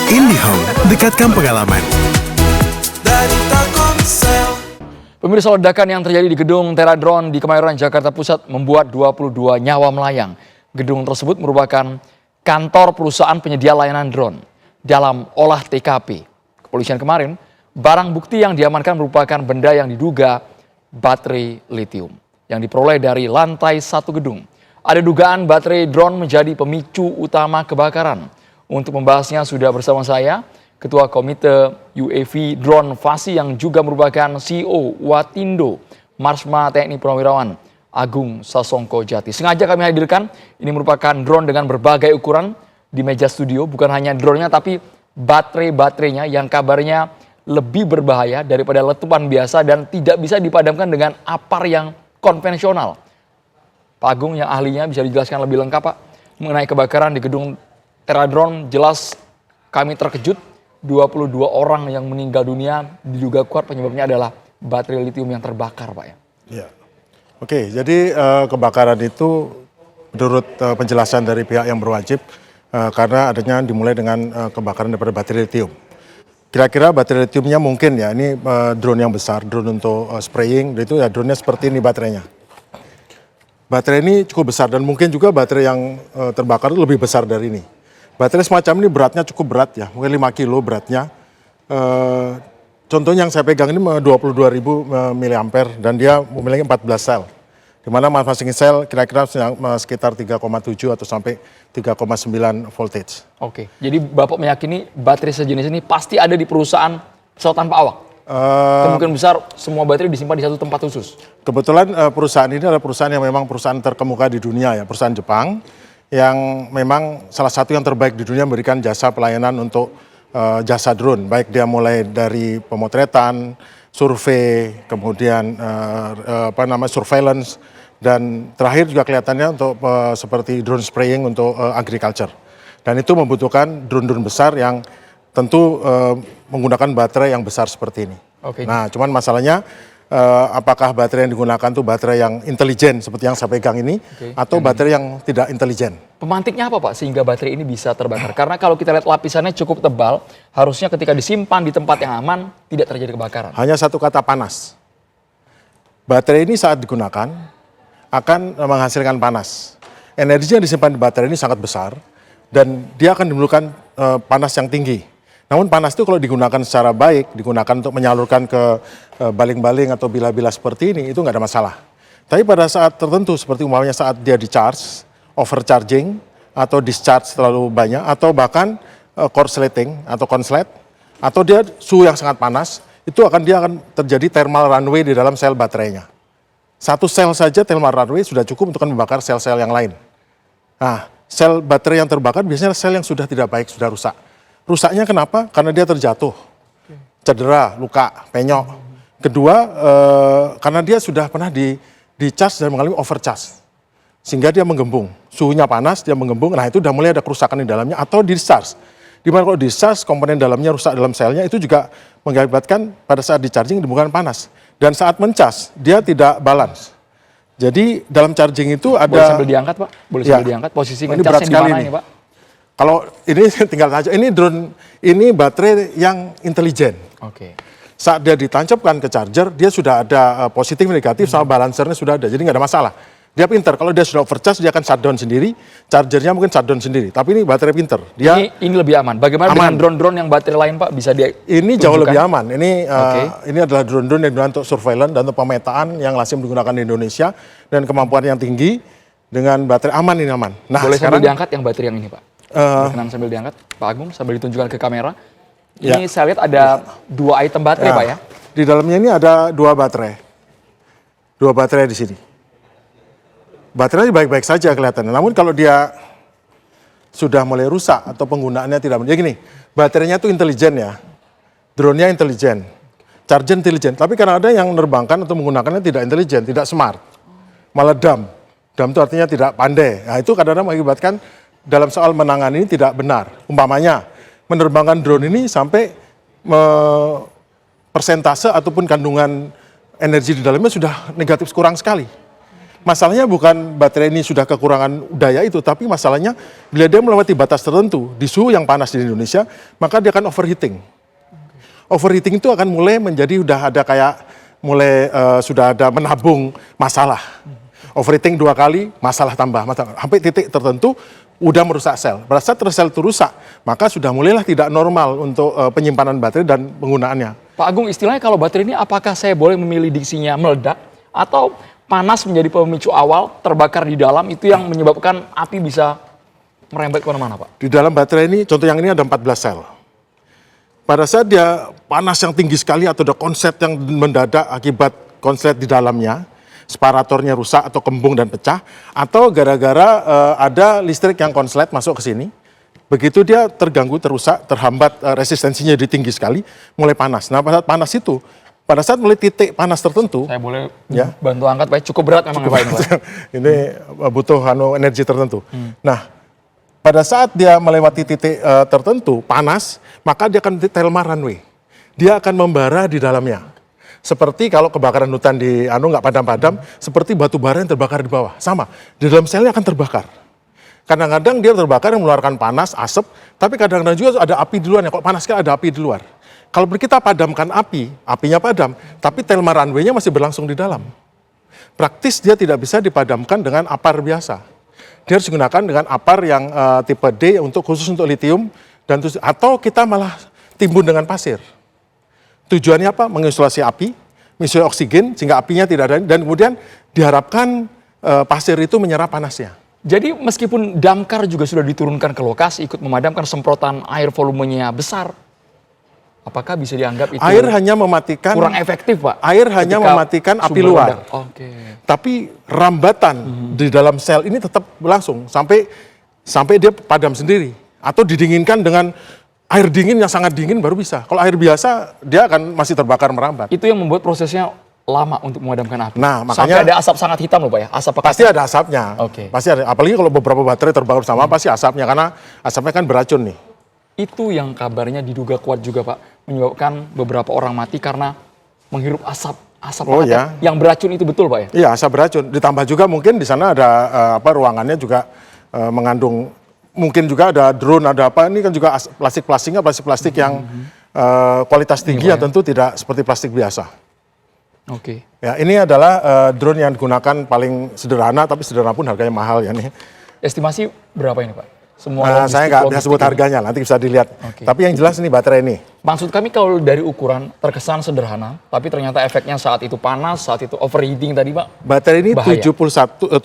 IndiHome, dekatkan pengalaman. Pemirsa, ledakan yang terjadi di gedung Teradron di Kemayoran, Jakarta Pusat membuat 22 nyawa melayang. Gedung tersebut merupakan kantor perusahaan penyedia layanan drone. Dalam olah TKP kepolisian kemarin, barang bukti yang diamankan merupakan benda yang diduga baterai litium yang diperoleh dari lantai 1 gedung. Ada dugaan baterai drone menjadi pemicu utama kebakaran. Untuk membahasnya sudah bersama saya Ketua Komite UAV Drone Fasi yang juga merupakan CEO Watindo Marsma TNI Purnawirawan Agung Sasongko Jati. Sengaja kami hadirkan, ini merupakan drone dengan berbagai ukuran di meja studio. Bukan hanya drone-nya tapi baterainya yang kabarnya lebih berbahaya daripada letupan biasa dan tidak bisa dipadamkan dengan apar yang konvensional. Pak Agung yang ahlinya bisa dijelaskan lebih lengkap Pak mengenai kebakaran di gedung Teradron. Jelas kami terkejut, 22 orang yang meninggal dunia diduga kuat penyebabnya adalah baterai litium yang terbakar Pak ya. Ya. Oke, jadi kebakaran itu menurut penjelasan dari pihak yang berwajib karena adanya dimulai dengan kebakaran daripada baterai litium. Kira-kira baterai litiumnya mungkin ya, ini drone yang besar, drone untuk spraying, itu ya drone-nya seperti ini baterainya. Baterai ini cukup besar dan mungkin juga baterai yang terbakar itu lebih besar dari ini. Baterai semacam ini beratnya cukup berat ya, mungkin 5 kilo beratnya. Contohnya yang saya pegang ini 22.000 mAh dan dia memiliki 14 sel. Di mana masing-masing sel kira-kira sekitar 3,7 atau sampai 3,9 voltage. Oke, jadi Bapak meyakini baterai sejenis ini pasti ada di perusahaan pesawat tanpa awak? Kemungkinan besar semua baterai disimpan di satu tempat khusus? Kebetulan perusahaan ini adalah perusahaan yang memang perusahaan terkemuka di dunia ya, perusahaan Jepang. Yang memang salah satu yang terbaik di dunia memberikan jasa pelayanan untuk jasa drone, baik dia mulai dari pemotretan, survei, kemudian surveillance, dan terakhir juga kelihatannya untuk seperti drone spraying untuk agriculture. Dan itu membutuhkan drone-drone besar yang tentu menggunakan baterai yang besar seperti ini. Oke. Nah, cuman masalahnya apakah baterai yang digunakan itu baterai yang intelijen seperti yang saya pegang ini, atau baterai yang tidak intelijen. Pemantiknya apa Pak sehingga baterai ini bisa terbakar? Karena kalau kita lihat lapisannya cukup tebal, harusnya ketika disimpan di tempat yang aman tidak terjadi kebakaran. Hanya satu kata, panas. Baterai ini saat digunakan akan menghasilkan panas. Energi yang disimpan di baterai ini sangat besar dan dia akan menimbulkan panas yang tinggi. Namun panas itu kalau digunakan secara baik, digunakan untuk menyalurkan ke baling-baling atau bila-bila seperti ini, itu nggak ada masalah. Tapi pada saat tertentu, seperti umpamanya saat dia di-charge, overcharging, atau discharge terlalu banyak, atau bahkan korsleting atau konslet, atau dia suhu yang sangat panas, itu dia akan terjadi thermal runaway di dalam sel baterainya. Satu sel saja thermal runaway sudah cukup untuk membakar sel-sel yang lain. Nah, sel baterai yang terbakar biasanya sel yang sudah tidak baik, sudah rusak. Rusaknya kenapa? Karena dia terjatuh, cedera, luka, penyok. Kedua, karena dia sudah pernah di-charge dan mengalami overcharge. Sehingga dia menggembung. Suhunya panas, dia menggembung, nah itu sudah mulai ada kerusakan di dalamnya, atau di-discharge. Dimana kalau discharge, komponen dalamnya rusak dalam selnya, itu juga mengakibatkan pada saat di-charging ditemukan panas. Dan saat mencas, dia tidak balance. Jadi dalam charging itu ada... Boleh sambil diangkat Pak? Boleh sambil diangkat? Posisi ngecasnya di mana ini Pak? Kalau ini tinggal tancap, ini drone, ini baterai yang intelijen. Oke. Saat dia ditancapkan ke charger, dia sudah ada positif, negatif, sama balancernya sudah ada, jadi nggak ada masalah. Dia pinter, kalau dia sudah overcharge, dia akan shutdown sendiri, chargernya mungkin shutdown sendiri. Tapi ini baterai pinter. Dia ini lebih aman. Bagaimana dengan drone-drone yang baterai lain Pak? Bisa dia ini jauh lebih aman. Ini adalah drone-drone yang digunakan untuk surveillance dan untuk pemetaan yang lazim digunakan di Indonesia, dan kemampuan yang tinggi dengan baterai aman, ini aman. Nah, boleh sekarang sambil diangkat yang baterai yang ini Pak? Berkenan sambil diangkat, Pak Agung, sambil ditunjukkan ke kamera. Ini saya lihat ada 2 item baterai Pak ya? Di dalamnya ini ada 2 baterai. 2 baterai di sini. Baterainya baik-baik saja kelihatannya. Namun kalau dia sudah mulai rusak atau penggunaannya tidak benar. Jadi gini, baterainya itu intelijen ya. Drone-nya intelijen. Charger intelijen. Tapi karena ada yang menerbangkan atau menggunakannya tidak intelijen, tidak smart. Malah dumb. Dumb itu artinya tidak pandai. Nah itu kadang-kadang mengakibatkan dalam soal menangani ini tidak benar. Umpamanya, menerbangkan drone ini sampai persentase ataupun kandungan energi di dalamnya sudah negatif kurang sekali. masalahnya bukan baterai ini sudah kekurangan daya itu, tapi masalahnya bila dia melewati batas tertentu di suhu yang panas di Indonesia, maka dia akan overheating. Overheating itu akan mulai menjadi sudah ada menabung masalah. Overheating 2 kali, masalah tambah. Sampai titik tertentu, udah merusak sel. Pada saat sel itu rusak, maka sudah mulailah tidak normal untuk penyimpanan baterai dan penggunaannya. Pak Agung, istilahnya kalau baterai ini apakah saya boleh memilih diksinya meledak atau panas menjadi pemicu awal, terbakar di dalam, itu yang menyebabkan api bisa merembet kemana-mana, Pak? Di dalam baterai ini, contoh yang ini ada 14 sel. Pada saat dia panas yang tinggi sekali atau ada konslet yang mendadak akibat konslet di dalamnya, separatornya rusak atau kembung dan pecah, atau gara-gara ada listrik yang konslet masuk ke sini, begitu dia terganggu, terusak, terhambat, resistensinya jadi tinggi sekali, mulai panas. Nah, pada saat panas itu, pada saat mulai titik panas tertentu, saya boleh bantu angkat, Pak? Cukup berat memang, Pak. Ini butuh energi tertentu. Nah, pada saat dia melewati titik tertentu, panas, maka dia akan telma runway. Dia akan membara di dalamnya. Seperti kalau kebakaran hutan di nggak padam-padam, seperti batu bara yang terbakar di bawah. Sama, di dalam selnya akan terbakar. Kadang-kadang dia terbakar yang mengeluarkan panas, asap, tapi kadang-kadang juga ada api di luar. Kalau panas kan ada api di luar. Kalau kita padamkan api, apinya padam, tapi telma runway-nya masih berlangsung di dalam. Praktis dia tidak bisa dipadamkan dengan apar biasa. Dia harus digunakan dengan apar yang tipe D khusus untuk litium, atau kita malah timbun dengan pasir. Tujuannya apa? Mengisolasi api, mengisolasi oksigen, sehingga apinya tidak ada, dan kemudian diharapkan pasir itu menyerap panasnya. Jadi meskipun damkar juga sudah diturunkan ke lokasi, ikut memadamkan, semprotan air volumenya besar, apakah bisa dianggap itu air hanya mematikan, kurang efektif, Pak? Air hanya mematikan api luar. Tapi rambatan di dalam sel ini tetap berlangsung sampai dia padam sendiri. Atau didinginkan dengan air dingin yang sangat dingin baru bisa. Kalau air biasa, dia akan masih terbakar merambat. Itu yang membuat prosesnya lama untuk memadamkan api. Nah, makanya sampai ada asap sangat hitam loh, Pak ya? Asap pasti ada asapnya. Pasti ada. Apalagi kalau beberapa baterai terbakar bersama, pasti asapnya. Karena asapnya kan beracun nih. Itu yang kabarnya diduga kuat juga, Pak, menyebabkan beberapa orang mati karena menghirup asap yang beracun. Itu betul, Pak ya? Iya, asap beracun. Ditambah juga mungkin di sana ada ruangannya juga mengandung, mungkin juga ada drone, ada apa, ini kan juga plastik yang kualitas tinggi ya, tentu tidak seperti plastik biasa. Ya, ini adalah drone yang digunakan paling sederhana, tapi sederhana pun harganya mahal ya nih. Estimasi berapa ini, Pak? Semua saya nggak bisa sebut harganya, nanti bisa dilihat. Tapi yang jelas ini baterai ini. Maksud kami kalau dari ukuran terkesan sederhana, tapi ternyata efeknya saat itu panas, saat itu overheating tadi, Pak. Baterai ini 7.100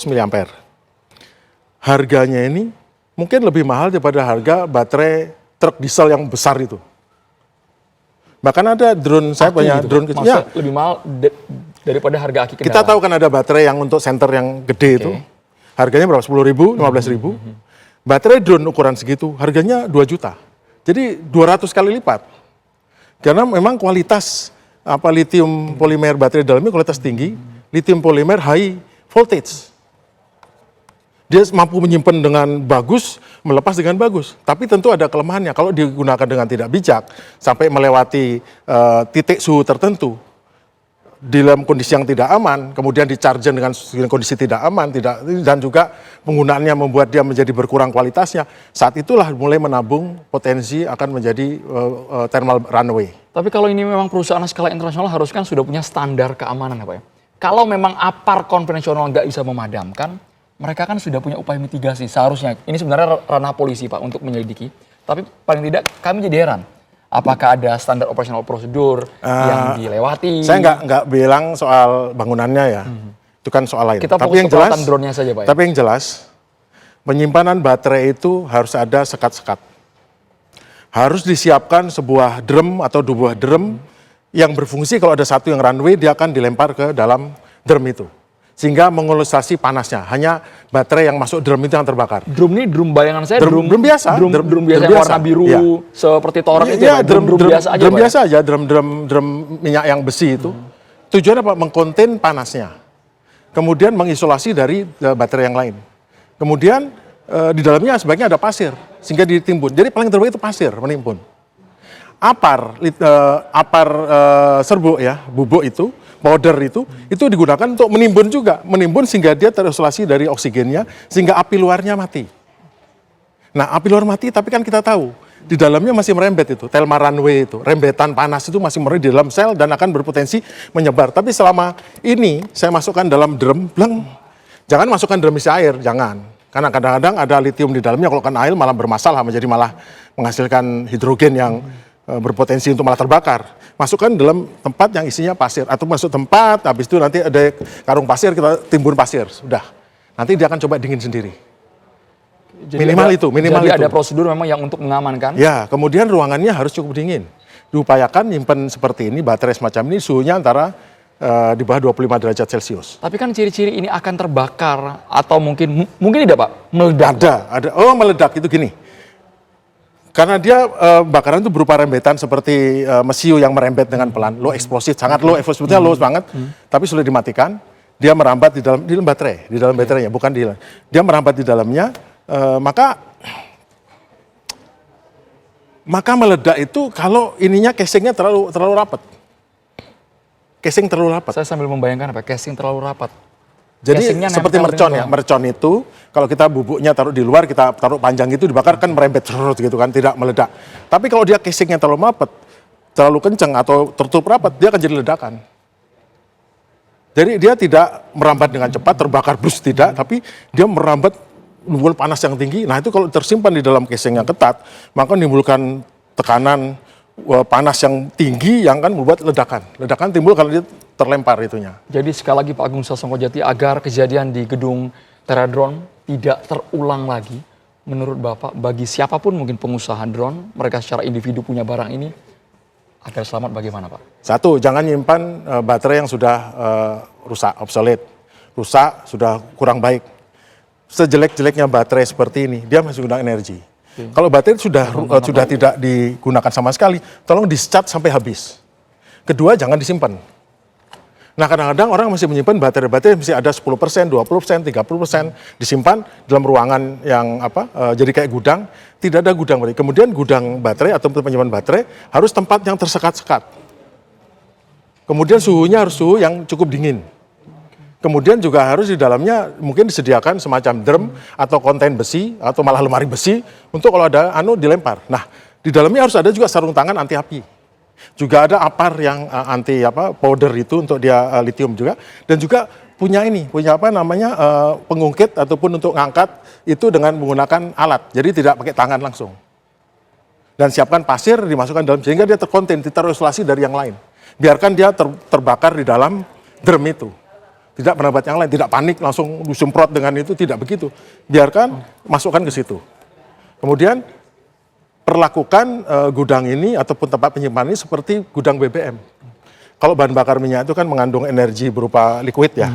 mAh. Harganya ini mungkin lebih mahal daripada harga baterai truk diesel yang besar itu. Bahkan ada drone, saya punya drone kecil. Ya, lebih mahal daripada harga aki kendaraan. Kita tahu kan ada baterai yang untuk senter yang gede itu. Harganya berapa? 10.000, 15.000. Baterai drone ukuran segitu, harganya 2 juta. Jadi 200 kali lipat. Karena memang kualitas lithium polimer baterai dalamnya kualitas tinggi, lithium polimer high voltage. Dia mampu menyimpan dengan bagus, melepas dengan bagus. Tapi tentu ada kelemahannya. Kalau digunakan dengan tidak bijak, sampai melewati titik suhu tertentu, dalam kondisi yang tidak aman, kemudian di-charge dengan kondisi tidak aman, dan juga penggunaannya membuat dia menjadi berkurang kualitasnya, saat itulah mulai menabung potensi akan menjadi thermal runaway. Tapi kalau ini memang perusahaan skala internasional harus kan sudah punya standar keamanan ya, Pak ya? Kalau memang apar konvensional nggak bisa memadamkan, mereka kan sudah punya upaya mitigasi seharusnya. Ini sebenarnya ranah polisi, Pak, untuk menyelidiki. Tapi paling tidak kami jadi heran. Apakah ada standar operasional prosedur yang dilewati? Saya nggak bilang soal bangunannya ya, itu kan soal lain. Kita fokus ke perawatan drone-nya saja, Pak. Tapi yang jelas, penyimpanan baterai itu harus ada sekat-sekat. Harus disiapkan sebuah drum atau 2 buah drum yang berfungsi kalau ada satu yang runway, dia akan dilempar ke dalam drum itu. Sehingga mengulusasi panasnya. Hanya baterai yang masuk drum itu yang terbakar. Drum ini drum bayangan saya drum biasa. Drum biasa yang warna biru seperti torek itu ya, ya, drum biasa aja. Drum biasa aja, drum minyak yang besi itu. Tujuannya apa? Mengkonten panasnya. Kemudian mengisolasi dari baterai yang lain. Kemudian di dalamnya sebaiknya ada pasir sehingga ditimbun. Jadi paling terbaik itu pasir menimbun. Apar serbuk ya, bubuk itu powder itu digunakan untuk menimbun juga, menimbun sehingga dia terisolasi dari oksigennya, sehingga api luarnya mati. Nah, api luar mati, tapi kan kita tahu di dalamnya masih merembet itu, Thelma runaway itu, rembetan panas itu masih merembet di dalam sel dan akan berpotensi menyebar. Tapi selama ini saya masukkan dalam drum, jangan masukkan drum isi air, jangan. Karena kadang-kadang ada litium di dalamnya, kalau kena air malah bermasalah, menjadi malah menghasilkan hidrogen yang berpotensi untuk malah terbakar. Masukkan dalam tempat yang isinya pasir, atau masuk tempat, habis itu nanti ada karung pasir, kita timbun pasir, sudah. Nanti dia akan coba dingin sendiri. Jadi minimal jadi itu. ada prosedur memang yang untuk mengamankan. Ya, kemudian ruangannya harus cukup dingin. Diupayakan nyimpen seperti ini, baterai semacam ini, suhunya antara di bawah 25 derajat Celcius. Tapi kan ciri-ciri ini akan terbakar atau mungkin tidak Pak, meledak. Ada. Oh, meledak itu gini. Karena dia bakaran itu berupa rembetan seperti mesiu yang merembet dengan pelan, low eksplosif, sangat low eksplosifnya low banget, tapi sulit dimatikan. Dia merambat di dalam baterai, di dalam baterainya, bukan di dia merambat di dalamnya, maka meledak itu kalau ininya casingnya terlalu rapat. Casing terlalu rapat. Saya sambil membayangkan apa, casing terlalu rapat. Jadi Casingnya seperti nempel mercon di ya, luar. mercon itu kalau kita bubuknya taruh di luar, kita taruh panjang itu dibakar kan merembet gitu kan, tidak meledak. Tapi kalau dia casingnya terlalu rapat, terlalu kencang atau tertutup rapat, dia akan jadi ledakan. Jadi dia tidak merambat dengan cepat, terbakar blus tidak, tapi dia merambat menimbulkan panas yang tinggi. Nah itu kalau tersimpan di dalam casing yang ketat, maka menimbulkan tekanan panas yang tinggi yang kan membuat ledakan. Ledakan timbul kalau dia terlempar itunya. Jadi sekali lagi Pak Agung Sasongkojati, agar kejadian di gedung Teradron tidak terulang lagi, menurut Bapak, bagi siapapun mungkin pengusaha drone, mereka secara individu punya barang ini, agar selamat bagaimana Pak? Satu, jangan nyimpan baterai yang sudah rusak, obsolete. Rusak, sudah kurang baik. Sejelek-jeleknya baterai seperti ini, dia masih guna energi. Kalau baterai sudah tidak digunakan sama sekali, tolong discharge sampai habis. Kedua, jangan disimpan. Nah, kadang-kadang orang masih menyimpan baterai-baterai masih ada 10%, 20%, 30% disimpan dalam ruangan yang jadi kayak gudang, tidak ada gudang. Kemudian gudang baterai atau penyimpanan baterai harus tempat yang tersekat-sekat. Kemudian suhunya harus suhu yang cukup dingin. Kemudian juga harus di dalamnya mungkin disediakan semacam drum atau konten besi atau malah lemari besi untuk kalau ada dilempar. Nah, di dalamnya harus ada juga sarung tangan anti api. Juga ada apar yang anti powder itu untuk dia litium juga, dan juga punya pengungkit ataupun untuk ngangkat itu dengan menggunakan alat. Jadi tidak pakai tangan langsung. Dan siapkan pasir dimasukkan dalam sehingga dia terkonten, terisolasi dari yang lain. Biarkan dia terbakar di dalam drum itu. Tidak merambat yang lain, tidak panik langsung disemprot dengan itu, tidak begitu. Biarkan masukkan ke situ. Kemudian perlakukan gudang ini ataupun tempat penyimpanan ini seperti gudang BBM. Kalau bahan bakar minyak itu kan mengandung energi berupa liquid ya.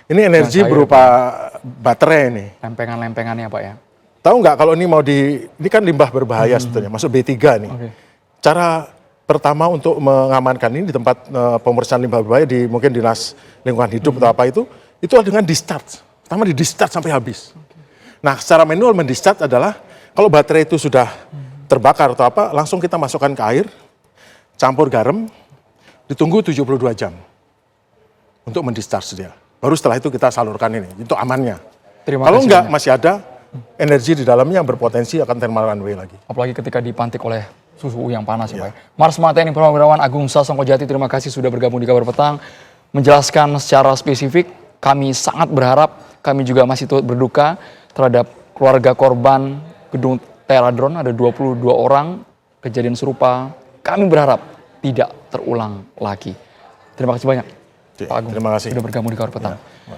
Ini energi berupa baterai ini. Lempengan-lempengannya Pak ya? Tahu nggak kalau ini ini kan limbah berbahaya sebetulnya, masuk B3 nih. Okay. Cara pertama untuk mengamankan ini di tempat pemeriksaan limbah berbahaya di mungkin dinas lingkungan hidup atau apa itu dengan discharge. Pertama di discharge sampai habis. Nah, secara manual mendischarge adalah kalau baterai itu sudah terbakar atau apa, langsung kita masukkan ke air, campur garam, ditunggu 72 jam untuk mendischarge dia. Baru setelah itu kita salurkan ini, itu amannya. Kalau enggak, masih ada energi di dalamnya yang berpotensi akan thermal runaway lagi. Apalagi ketika dipantik oleh suhu yang panas ya Pak. Marsma TNI Purnawirawan Agung Sasongkojati, terima kasih sudah bergabung di Kabar Petang, menjelaskan secara spesifik. Kami sangat berharap, kami juga masih turut berduka terhadap keluarga korban gedung Teradron, ada 22 orang, kejadian serupa. Kami berharap tidak terulang lagi. Terima kasih banyak Pak Agung, terima kasih. sudah bergabung di Kabar Petang.